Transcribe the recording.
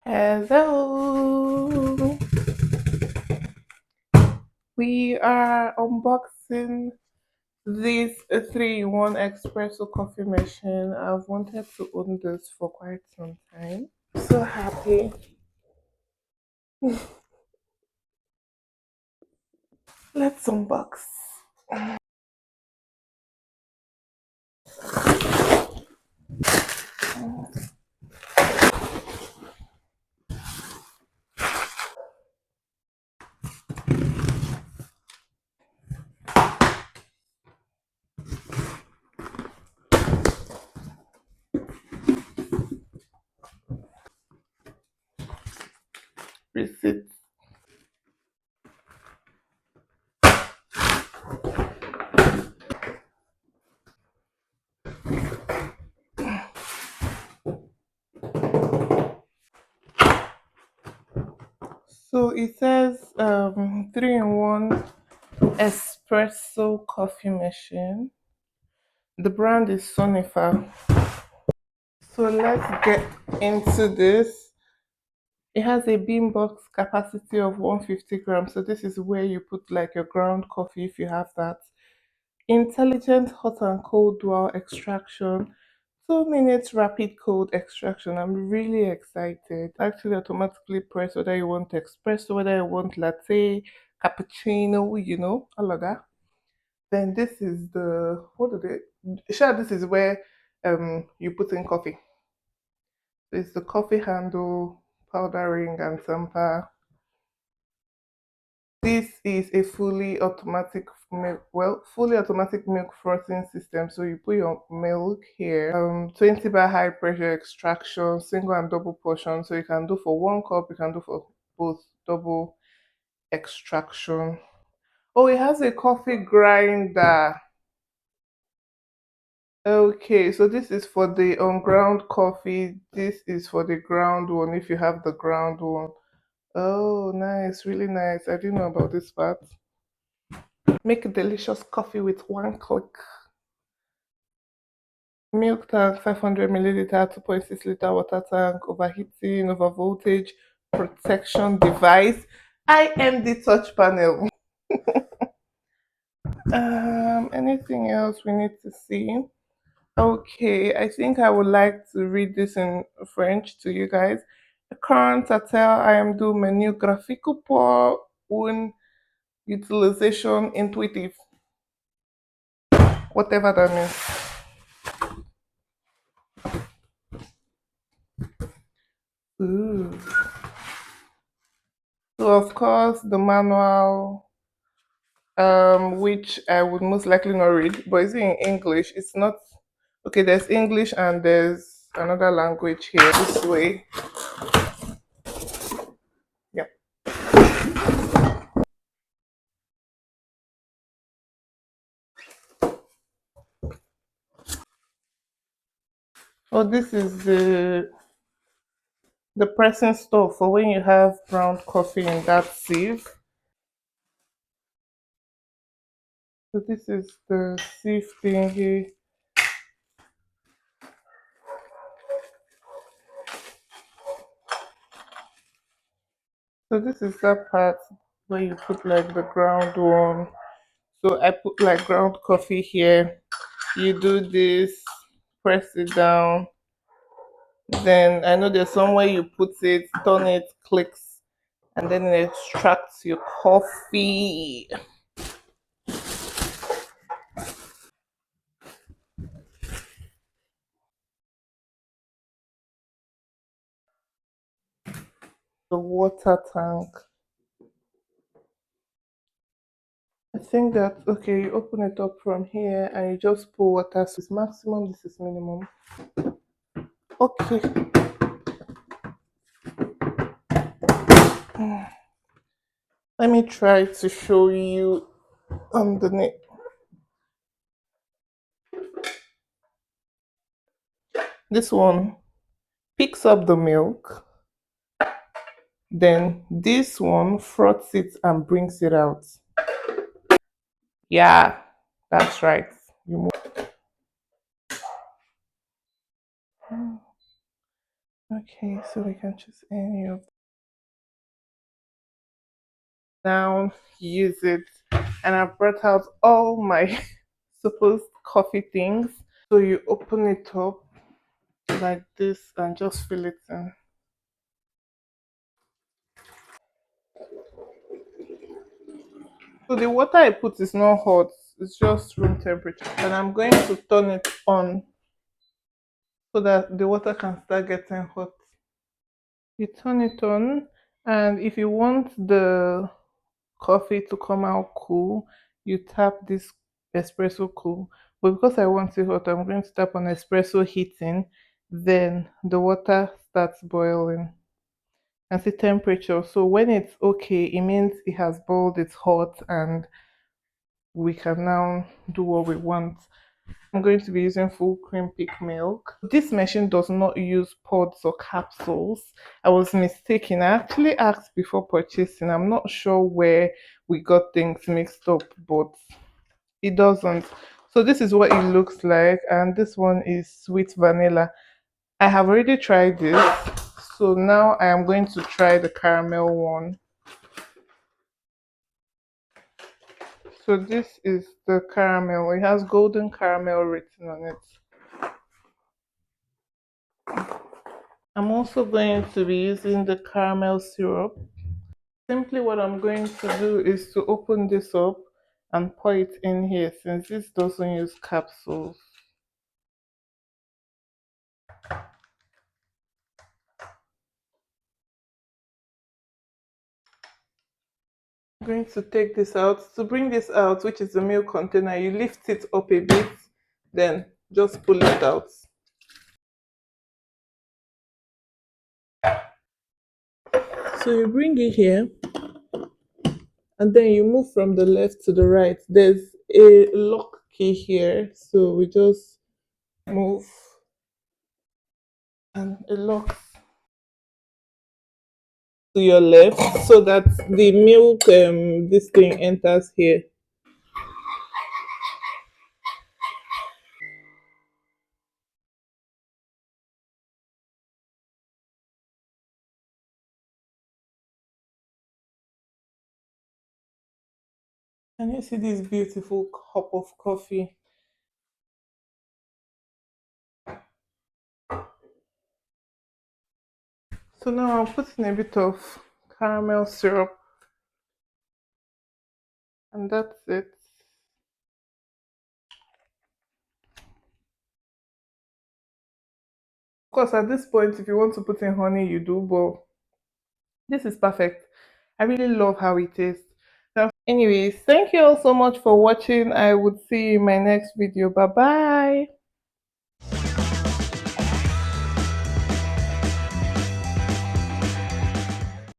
Hello, we are unboxing this 3-in-1 espresso coffee machine. I've wanted to own this for quite some time. So happy. Let's unbox. Receipt. So it says 3-in-1 espresso coffee machine. The brand is Sonifer. So let's get into this. It has a bean box capacity of 150 grams. So this is where you put like your ground coffee if you have that. Intelligent hot and cold dual extraction. 2 minutes rapid cold extraction. I'm really excited. Actually automatically press whether you want espresso, whether you want latte, cappuccino, all of that. Then this is the what do they sure this is where you put in coffee. It's the coffee handle, powdering and tamper. This is a fully automatic milk frothing system. So you put your milk here, 20 bar high pressure extraction, single and double portion. So you can do for 1 cup, you can do for both double extraction. Oh, it has a coffee grinder. Okay, so this is for the ground coffee. This is for the ground one if you have the ground one. Oh, nice, really nice. I didn't know about this part. Make delicious coffee with 1 click. Milk tank, 500 milliliter, 2.6 liter water tank, overheating, over voltage, protection device, IMD touch panel. Anything else we need to see? Okay, I think I would like to read this in French to you guys. Current attel IMD menu graphique pour une utilisation intuitive. Whatever that means. Ooh. So of course the manual, which I would most likely not read, but it's in English. It's not okay. There's English and there's another language here. This way, yeah. Oh, this is the pressing stuff for when you have ground coffee in that sieve. So this is the sieve thing here. So this is that part where you put like the ground one. So I put like ground coffee here. You do this, press it down. Then I know there's somewhere you put it, turn it, clicks, and then it extracts your coffee. The water tank. I think that okay, you open it up from here and you just pour water. So it's maximum, this is minimum. Okay. Let me try to show you underneath. This one picks up the milk, then this one froths it and brings it out. Yeah, that's right. You move. Okay, so we can choose any of now, use it, and I've brought out all my supposed coffee things. So you open it up like this and just fill it in. So the water I put is not hot, it's just room temperature. And I'm going to turn it on so that the water can start getting hot. You turn it on, and if you want the coffee to come out cool, you tap this espresso cool. But because I want it hot, I'm going to tap on espresso heating, then the water starts boiling. And see temperature. So when it's okay, it means it has boiled, it's hot, and we can now do what we want. I'm going to be using full cream peak milk. This machine does not use pods or capsules. I was mistaken. I actually asked before purchasing. I'm not sure where we got things mixed up, but it doesn't. So this is what it looks like, and this one is sweet vanilla. I have already tried this, so now I am going to try the caramel one. So this is the caramel. It has golden caramel written on it. I'm also going to be using the caramel syrup. Simply what I'm going to do is to open this up and pour it in here since this doesn't use capsules. I'm going to take this out. To bring this out, which is the milk container, you lift it up a bit, then just pull it out. So you bring it here and then you move from the left to the right. There's a lock key here, so we just move and it locks to your left so that the milk this thing enters here. Can you see this beautiful cup of coffee? So now I'm putting a bit of caramel syrup and that's it. Of course, at this point, if you want to put in honey, you do, but this is perfect. I really love how it tastes. Now, anyways, thank you all so much for watching. I would see you in my next video. Bye bye.